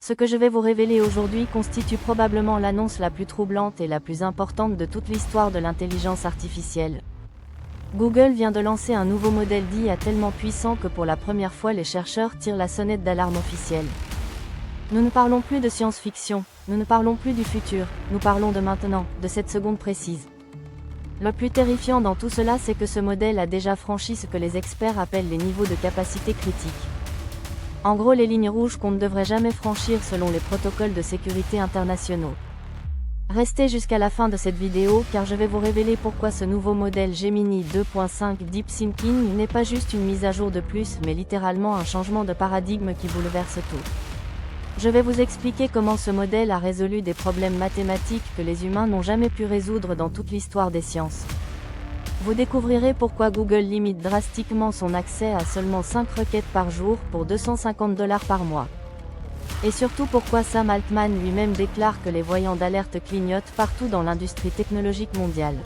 Ce que je vais vous révéler aujourd'hui constitue probablement l'annonce la plus troublante et la plus importante de toute l'histoire de l'intelligence artificielle. Google vient de lancer un nouveau modèle d'IA tellement puissant que pour la première fois les chercheurs tirent la sonnette d'alarme officielle. Nous ne parlons plus de science-fiction, nous ne parlons plus du futur, nous parlons de maintenant, de cette seconde précise. Le plus terrifiant dans tout cela, c'est que ce modèle a déjà franchi ce que les experts appellent les niveaux de capacité critique. En gros, les lignes rouges qu'on ne devrait jamais franchir selon les protocoles de sécurité internationaux. Restez jusqu'à la fin de cette vidéo car je vais vous révéler pourquoi ce nouveau modèle Gemini 2.5 Deep Thinking n'est pas juste une mise à jour de plus mais littéralement un changement de paradigme qui bouleverse tout. Je vais vous expliquer comment ce modèle a résolu des problèmes mathématiques que les humains n'ont jamais pu résoudre dans toute l'histoire des sciences. Vous découvrirez pourquoi Google limite drastiquement son accès à seulement 5 requêtes par jour pour $250 par mois. Et surtout pourquoi Sam Altman lui-même déclare que les voyants d'alerte clignotent partout dans l'industrie technologique mondiale.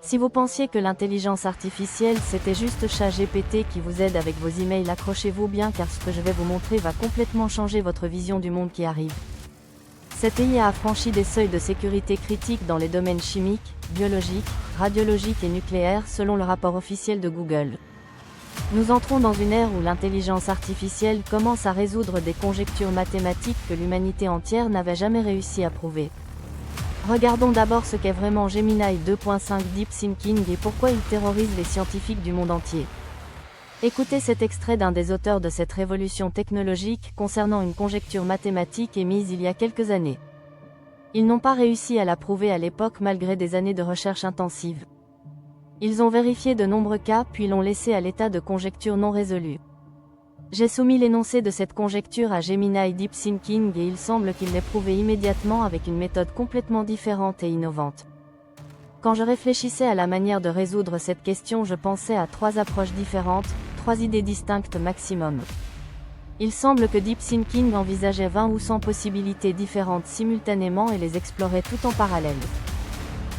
Si vous pensiez que l'intelligence artificielle c'était juste ChatGPT qui vous aide avec vos emails, accrochez-vous bien car ce que je vais vous montrer va complètement changer votre vision du monde qui arrive. Cette IA a franchi des seuils de sécurité critiques dans les domaines chimiques, biologiques, radiologiques et nucléaires selon le rapport officiel de Google. Nous entrons dans une ère où l'intelligence artificielle commence à résoudre des conjectures mathématiques que l'humanité entière n'avait jamais réussi à prouver. Regardons d'abord ce qu'est vraiment Gemini 2.5 Deep Thinking et pourquoi il terrorise les scientifiques du monde entier. Écoutez cet extrait d'un des auteurs de cette révolution technologique concernant une conjecture mathématique émise il y a quelques années. Ils n'ont pas réussi à la prouver à l'époque malgré des années de recherche intensive. Ils ont vérifié de nombreux cas puis l'ont laissé à l'état de conjecture non résolue. J'ai soumis l'énoncé de cette conjecture à Gemini Deep Thinking et il semble qu'il l'ait prouvé immédiatement avec une méthode complètement différente et innovante. Quand je réfléchissais à la manière de résoudre cette question, je pensais à 3 approches différentes, 3 idées distinctes maximum. Il semble que Deep Thinking envisageait 20 ou 100 possibilités différentes simultanément et les explorait toutes en parallèle.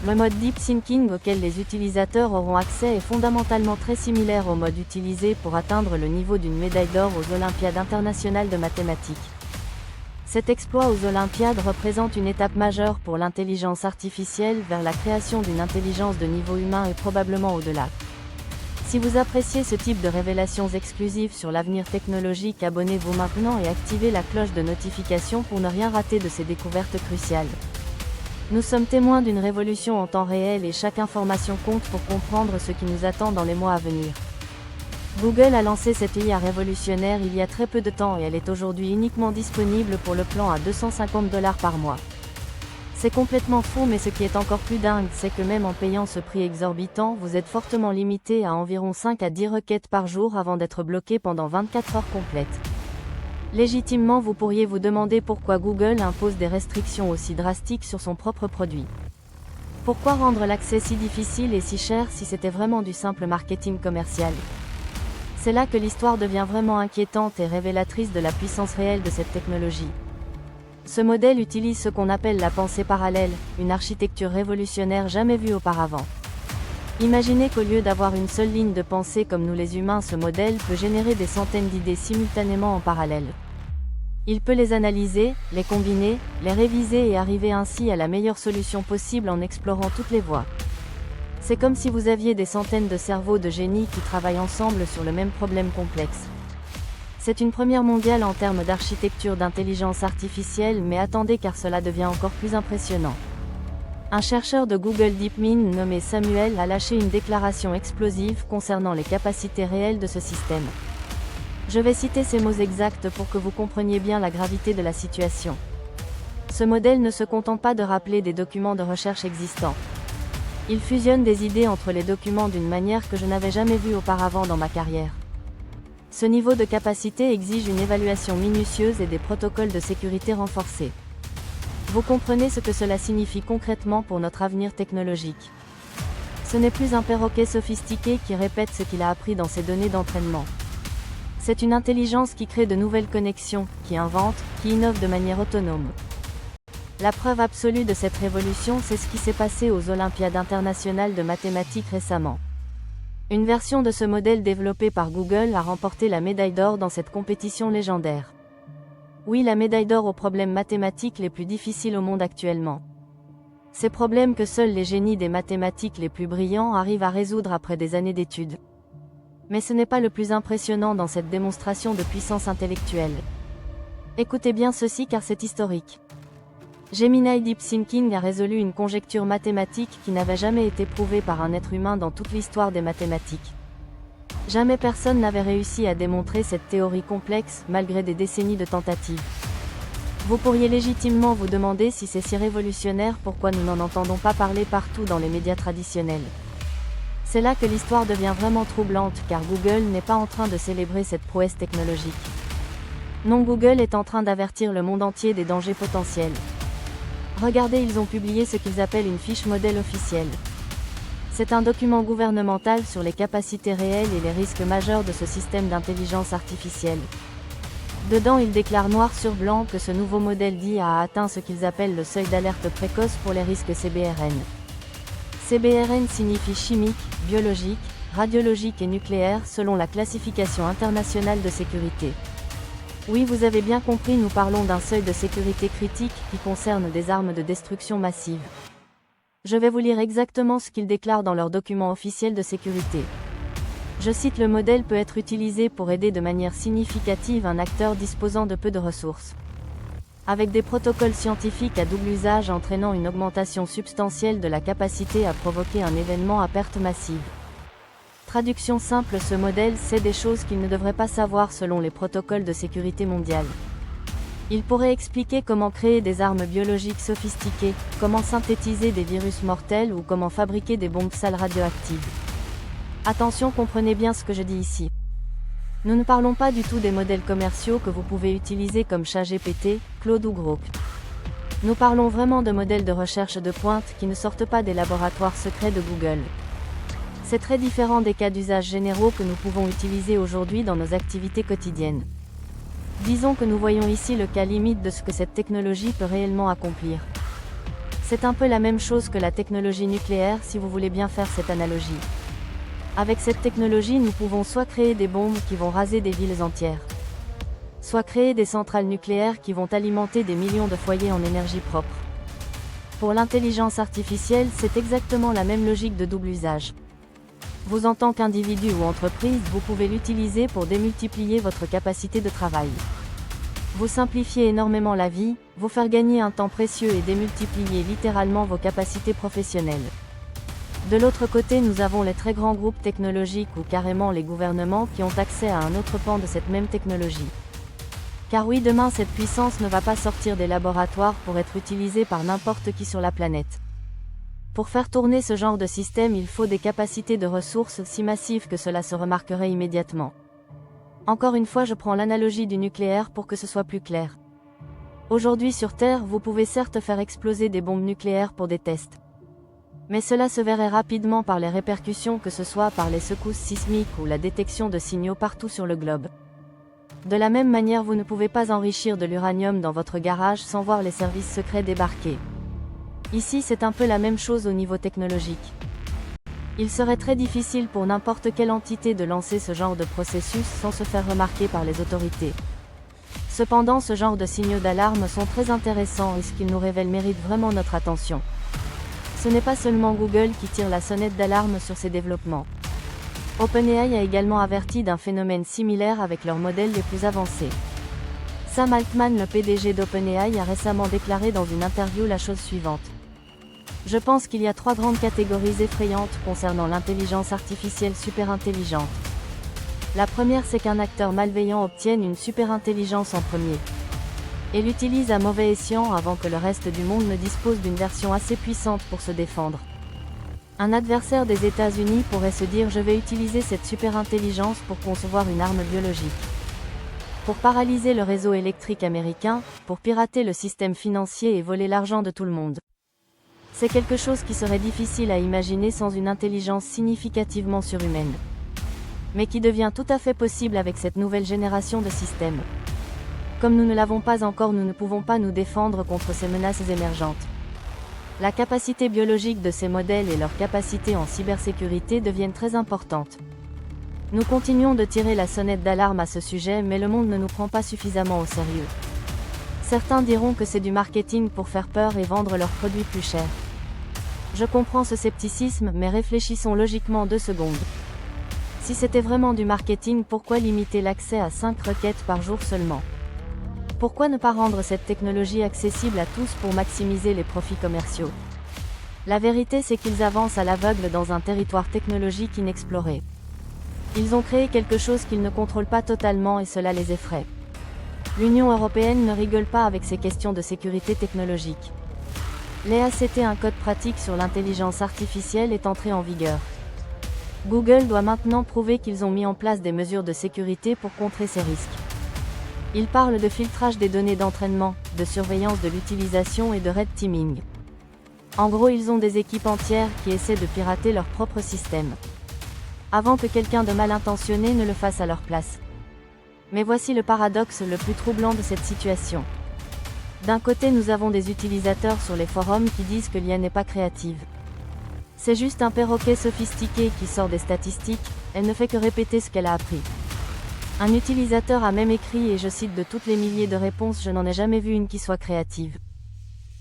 Le mode Deep Thinking auquel les utilisateurs auront accès est fondamentalement très similaire au mode utilisé pour atteindre le niveau d'une médaille d'or aux Olympiades internationales de mathématiques. Cet exploit aux Olympiades représente une étape majeure pour l'intelligence artificielle vers la création d'une intelligence de niveau humain et probablement au-delà. Si vous appréciez ce type de révélations exclusives sur l'avenir technologique, abonnez-vous maintenant et activez la cloche de notification pour ne rien rater de ces découvertes cruciales. Nous sommes témoins d'une révolution en temps réel et chaque information compte pour comprendre ce qui nous attend dans les mois à venir. Google a lancé cette IA révolutionnaire il y a très peu de temps et elle est aujourd'hui uniquement disponible pour le plan à $250 par mois. C'est complètement fou, mais ce qui est encore plus dingue, c'est que même en payant ce prix exorbitant, vous êtes fortement limité à environ 5 à 10 requêtes par jour avant d'être bloqué pendant 24 heures complètes. Légitimement, vous pourriez vous demander pourquoi Google impose des restrictions aussi drastiques sur son propre produit. Pourquoi rendre l'accès si difficile et si cher si c'était vraiment du simple marketing commercial? C'est là que l'histoire devient vraiment inquiétante et révélatrice de la puissance réelle de cette technologie. Ce modèle utilise ce qu'on appelle la pensée parallèle, une architecture révolutionnaire jamais vue auparavant. Imaginez qu'au lieu d'avoir une seule ligne de pensée comme nous les humains, ce modèle peut générer des centaines d'idées simultanément en parallèle. Il peut les analyser, les combiner, les réviser et arriver ainsi à la meilleure solution possible en explorant toutes les voies. C'est comme si vous aviez des centaines de cerveaux de génie qui travaillent ensemble sur le même problème complexe. C'est une première mondiale en termes d'architecture d'intelligence artificielle, mais attendez car cela devient encore plus impressionnant. Un chercheur de Google DeepMind nommé Samuel a lâché une déclaration explosive concernant les capacités réelles de ce système. Je vais citer ces mots exacts pour que vous compreniez bien la gravité de la situation. Ce modèle ne se contente pas de rappeler des documents de recherche existants. Il fusionne des idées entre les documents d'une manière que je n'avais jamais vue auparavant dans ma carrière. Ce niveau de capacité exige une évaluation minutieuse et des protocoles de sécurité renforcés. Vous comprenez ce que cela signifie concrètement pour notre avenir technologique. Ce n'est plus un perroquet sophistiqué qui répète ce qu'il a appris dans ses données d'entraînement. C'est une intelligence qui crée de nouvelles connexions, qui invente, qui innove de manière autonome. La preuve absolue de cette révolution, c'est ce qui s'est passé aux Olympiades internationales de mathématiques récemment. Une version de ce modèle développé par Google a remporté la médaille d'or dans cette compétition légendaire. Oui, la médaille d'or aux problèmes mathématiques les plus difficiles au monde actuellement. Ces problèmes que seuls les génies des mathématiques les plus brillants arrivent à résoudre après des années d'études. Mais ce n'est pas le plus impressionnant dans cette démonstration de puissance intellectuelle. Écoutez bien ceci car c'est historique. Gemini Deep Thinking a résolu une conjecture mathématique qui n'avait jamais été prouvée par un être humain dans toute l'histoire des mathématiques. Jamais personne n'avait réussi à démontrer cette théorie complexe, malgré des décennies de tentatives. Vous pourriez légitimement vous demander si c'est si révolutionnaire, pourquoi nous n'en entendons pas parler partout dans les médias traditionnels. C'est là que l'histoire devient vraiment troublante, car Google n'est pas en train de célébrer cette prouesse technologique. Non, Google est en train d'avertir le monde entier des dangers potentiels. Regardez, ils ont publié ce qu'ils appellent une fiche modèle officielle. C'est un document gouvernemental sur les capacités réelles et les risques majeurs de ce système d'intelligence artificielle. Dedans, ils déclarent noir sur blanc que ce nouveau modèle d'IA a atteint ce qu'ils appellent le seuil d'alerte précoce pour les risques CBRN. CBRN signifie chimique, biologique, radiologique et nucléaire selon la classification internationale de sécurité. Oui, vous avez bien compris, nous parlons d'un seuil de sécurité critique qui concerne des armes de destruction massive. Je vais vous lire exactement ce qu'ils déclarent dans leur document officiel de sécurité. Je cite: le modèle peut être utilisé pour aider de manière significative un acteur disposant de peu de ressources. Avec des protocoles scientifiques à double usage entraînant une augmentation substantielle de la capacité à provoquer un événement à perte massive. Traduction simple: ce modèle sait des choses qu'il ne devrait pas savoir selon les protocoles de sécurité mondiale. Il pourrait expliquer comment créer des armes biologiques sophistiquées, comment synthétiser des virus mortels ou comment fabriquer des bombes sales radioactives. Attention, comprenez bien ce que je dis ici. Nous ne parlons pas du tout des modèles commerciaux que vous pouvez utiliser comme ChatGPT, Claude ou Grok. Nous parlons vraiment de modèles de recherche de pointe qui ne sortent pas des laboratoires secrets de Google. C'est très différent des cas d'usage généraux que nous pouvons utiliser aujourd'hui dans nos activités quotidiennes. Disons que nous voyons ici le cas limite de ce que cette technologie peut réellement accomplir. C'est un peu la même chose que la technologie nucléaire si vous voulez bien faire cette analogie. Avec cette technologie, nous pouvons soit créer des bombes qui vont raser des villes entières, soit créer des centrales nucléaires qui vont alimenter des millions de foyers en énergie propre. Pour l'intelligence artificielle, c'est exactement la même logique de double usage. Vous, en tant qu'individu ou entreprise, vous pouvez l'utiliser pour démultiplier votre capacité de travail. Vous simplifiez énormément la vie, vous faire gagner un temps précieux et démultiplier littéralement vos capacités professionnelles. De l'autre côté, nous avons les très grands groupes technologiques ou carrément les gouvernements qui ont accès à un autre pan de cette même technologie. Car oui, demain cette puissance ne va pas sortir des laboratoires pour être utilisée par n'importe qui sur la planète. Pour faire tourner ce genre de système, il faut des capacités de ressources si massives que cela se remarquerait immédiatement. Encore une fois, je prends l'analogie du nucléaire pour que ce soit plus clair. Aujourd'hui sur Terre, vous pouvez certes faire exploser des bombes nucléaires pour des tests. Mais cela se verrait rapidement par les répercussions, que ce soit par les secousses sismiques ou la détection de signaux partout sur le globe. De la même manière, vous ne pouvez pas enrichir de l'uranium dans votre garage sans voir les services secrets débarquer. Ici, c'est un peu la même chose au niveau technologique. Il serait très difficile pour n'importe quelle entité de lancer ce genre de processus sans se faire remarquer par les autorités. Cependant, ce genre de signaux d'alarme sont très intéressants et ce qu'ils nous révèlent mérite vraiment notre attention. Ce n'est pas seulement Google qui tire la sonnette d'alarme sur ces développements. OpenAI a également averti d'un phénomène similaire avec leurs modèles les plus avancés. Sam Altman, le PDG d'OpenAI, a récemment déclaré dans une interview la chose suivante. Je pense qu'il y a 3 grandes catégories effrayantes concernant l'intelligence artificielle superintelligente. La première, c'est qu'un acteur malveillant obtienne une superintelligence en premier et l'utilise à mauvais escient avant que le reste du monde ne dispose d'une version assez puissante pour se défendre. Un adversaire des États-Unis pourrait se dire: je vais utiliser cette superintelligence pour concevoir une arme biologique, pour paralyser le réseau électrique américain, pour pirater le système financier et voler l'argent de tout le monde. C'est quelque chose qui serait difficile à imaginer sans une intelligence significativement surhumaine, mais qui devient tout à fait possible avec cette nouvelle génération de systèmes. Comme nous ne l'avons pas encore, nous ne pouvons pas nous défendre contre ces menaces émergentes. La capacité biologique de ces modèles et leur capacité en cybersécurité deviennent très importantes. Nous continuons de tirer la sonnette d'alarme à ce sujet, mais le monde ne nous prend pas suffisamment au sérieux. Certains diront que c'est du marketing pour faire peur et vendre leurs produits plus chers. Je comprends ce scepticisme, mais réfléchissons logiquement 2 secondes. Si c'était vraiment du marketing, pourquoi limiter l'accès à 5 requêtes par jour seulement? Pourquoi ne pas rendre cette technologie accessible à tous pour maximiser les profits commerciaux? La vérité, c'est qu'ils avancent à l'aveugle dans un territoire technologique inexploré. Ils ont créé quelque chose qu'ils ne contrôlent pas totalement et cela les effraie. L'Union européenne ne rigole pas avec ces questions de sécurité technologique. L'EACT, un code pratique sur l'intelligence artificielle, est entré en vigueur. Google doit maintenant prouver qu'ils ont mis en place des mesures de sécurité pour contrer ces risques. Ils parlent de filtrage des données d'entraînement, de surveillance de l'utilisation et de red teaming. En gros, ils ont des équipes entières qui essaient de pirater leur propre système, avant que quelqu'un de mal intentionné ne le fasse à leur place. Mais voici le paradoxe le plus troublant de cette situation. D'un côté, nous avons des utilisateurs sur les forums qui disent que l'IA n'est pas créative. C'est juste un perroquet sophistiqué qui sort des statistiques, elle ne fait que répéter ce qu'elle a appris. Un utilisateur a même écrit, et je cite, de toutes les milliers de réponses, je n'en ai jamais vu une qui soit créative.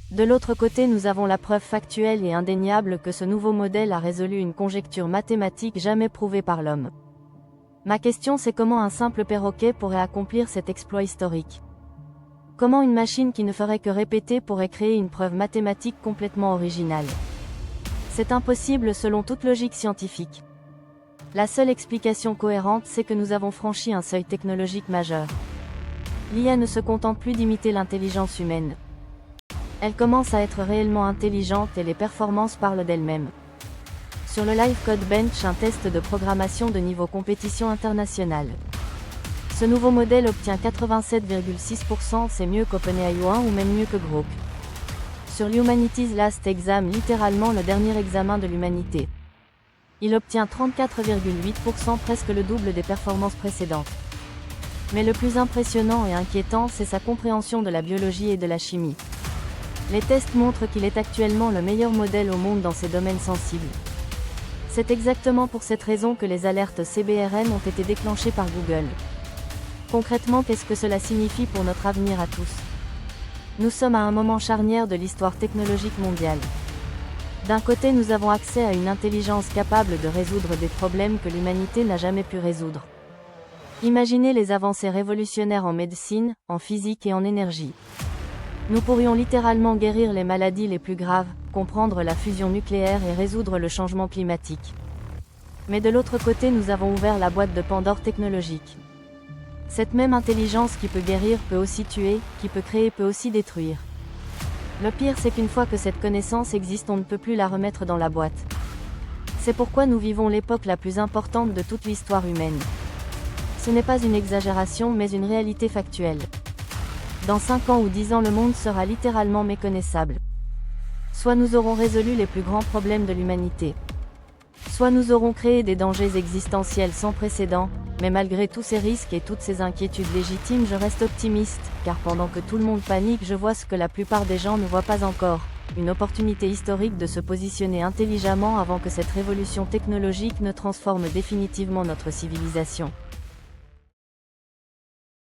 De l'autre côté, nous avons la preuve factuelle et indéniable que ce nouveau modèle a résolu une conjecture mathématique jamais prouvée par l'homme. Ma question, c'est comment un simple perroquet pourrait accomplir cet exploit historique? Comment une machine qui ne ferait que répéter pourrait créer une preuve mathématique complètement originale? C'est impossible selon toute logique scientifique. La seule explication cohérente, c'est que nous avons franchi un seuil technologique majeur. L'IA ne se contente plus d'imiter l'intelligence humaine. Elle commence à être réellement intelligente et les performances parlent d'elles-mêmes. Sur le Live Code Bench, un test de programmation de niveau compétition internationale. Ce nouveau modèle obtient 87,6%, c'est mieux qu'OpenAI 1 ou même mieux que Grok. Sur l'Humanity's Last Exam, littéralement le dernier examen de l'humanité. Il obtient 34,8%, presque le double des performances précédentes. Mais le plus impressionnant et inquiétant, c'est sa compréhension de la biologie et de la chimie. Les tests montrent qu'il est actuellement le meilleur modèle au monde dans ces domaines sensibles. C'est exactement pour cette raison que les alertes CBRN ont été déclenchées par Google. Concrètement, qu'est-ce que cela signifie pour notre avenir à tous? Nous sommes à un moment charnière de l'histoire technologique mondiale. D'un côté, nous avons accès à une intelligence capable de résoudre des problèmes que l'humanité n'a jamais pu résoudre. Imaginez les avancées révolutionnaires en médecine, en physique et en énergie. Nous pourrions littéralement guérir les maladies les plus graves, comprendre la fusion nucléaire et résoudre le changement climatique. Mais de l'autre côté, nous avons ouvert la boîte de Pandore technologique. Cette même intelligence qui peut guérir peut aussi tuer, qui peut créer peut aussi détruire. Le pire, c'est qu'une fois que cette connaissance existe, on ne peut plus la remettre dans la boîte. C'est pourquoi nous vivons l'époque la plus importante de toute l'histoire humaine. Ce n'est pas une exagération, mais une réalité factuelle. Dans 5 ans ou 10 ans, le monde sera littéralement méconnaissable. Soit nous aurons résolu les plus grands problèmes de l'humanité. Soit nous aurons créé des dangers existentiels sans précédent, mais malgré tous ces risques et toutes ces inquiétudes légitimes, je reste optimiste, car pendant que tout le monde panique, je vois ce que la plupart des gens ne voient pas encore, une opportunité historique de se positionner intelligemment avant que cette révolution technologique ne transforme définitivement notre civilisation.